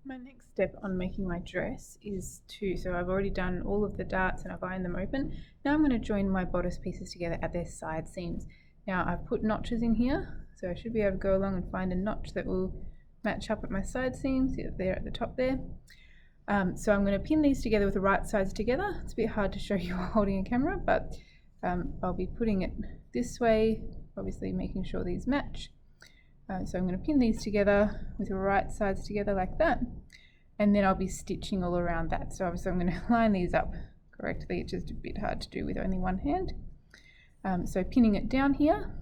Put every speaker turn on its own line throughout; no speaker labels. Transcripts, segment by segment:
My next step on making my dress is so I've already done all of the darts and I've ironed them open. Now I'm going to join my bodice pieces together at their side seams. Now I've put notches in here, so I should be able to go along and find a notch that will match up at my side seams. They're at the top there. So I'm going to pin these together with the right sides together. It's a bit hard to show you while holding a camera, but I'll be putting it this way, obviously making sure these match. So I'm going to pin these together with the right sides together like that, and then I'll be stitching all around that. So obviously I'm going to line these up correctly. It's just a bit hard to do with only one hand. So pinning it down here,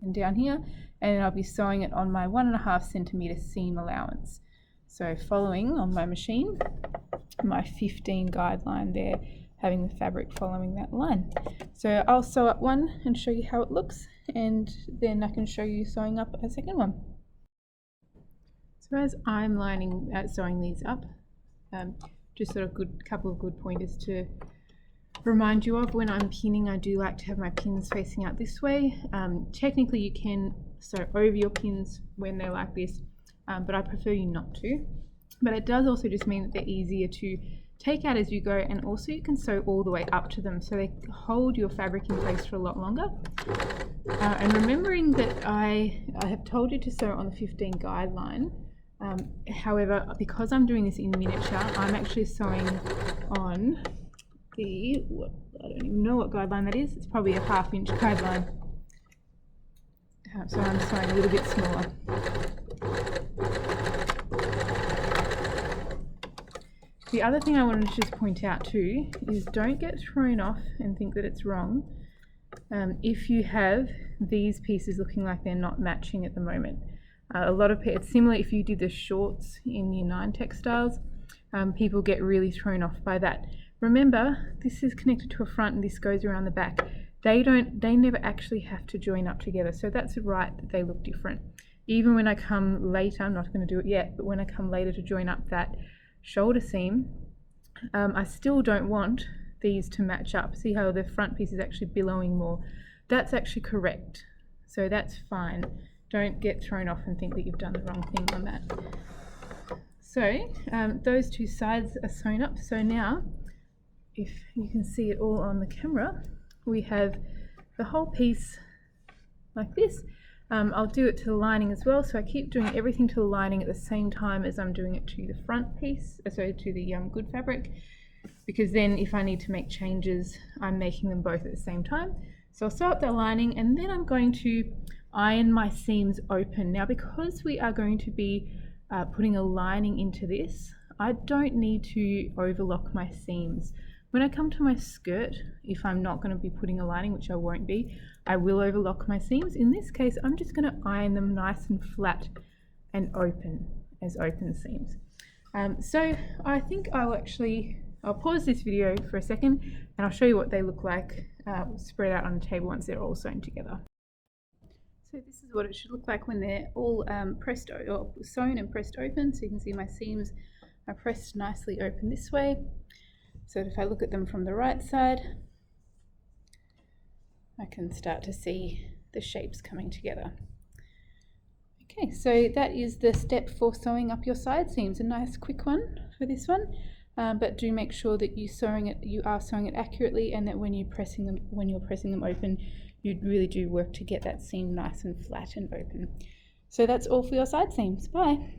and then I'll be sewing it on my 1.5 centimeter seam allowance. So following on my machine, my 15 guideline there, having the fabric following that line. So I'll sew up one and show you how it looks, and then I can show you sewing up a second one. So as I'm sewing these up, just sort of couple of good pointers to remind you of. When I'm pinning, I do like to have my pins facing out this way. Technically you can sew over your pins when they're like this, but I prefer you not to. But it does also just mean that they're easier to take out as you go, and also you can sew all the way up to them, so they hold your fabric in place for a lot longer. And remembering that I have told you to sew on the 15 guideline, however, because I'm doing this in miniature, I'm actually sewing on the, I don't even know what guideline that is, it's probably a 1/2 inch guideline. So I'm sewing a little bit smaller. The other thing I wanted to just point out too is don't get thrown off and think that it's wrong if you have these pieces looking like they're not matching at the moment. It's similar if you did the shorts in Year 9 textiles. People get really thrown off by that. Remember, this is connected to a front and this goes around the back. They never actually have to join up together, so that's right that they look different. Even when I come later, I'm not going to do it yet, but when I come later to join up that shoulder seam, I still don't want these to match up. See how the front piece is actually billowing more? That's actually correct, so that's fine. Don't get thrown off and think that you've done the wrong thing on that. So those two sides are sewn up. So now, if you can see it all on the camera, we have the whole piece like this. I'll do it to the lining as well, so I keep doing everything to the lining at the same time as I'm doing it to the front piece, so to the good fabric, because then if I need to make changes, I'm making them both at the same time. So I'll sew up the lining, and then I'm going to iron my seams open. Now, because we are going to be putting a lining into this, I don't need to overlock my seams. When I come to my skirt, if I'm not going to be putting a lining, which I won't be, I will overlock my seams. In this case, I'm just going to iron them nice and flat and open as open seams. So I think I'll pause this video for a second and I'll show you what they look like spread out on the table once they're all sewn together. So this is what it should look like when they're all sewn and pressed open. So you can see my seams are pressed nicely open this way. So if I look at them from the right side, I can start to see the shapes coming together. Okay, so that is the step for sewing up your side seams. A nice quick one for this one, but do make sure that you are sewing it accurately, and that when you're pressing them open, you really do work to get that seam nice and flat and open. So that's all for your side seams. Bye.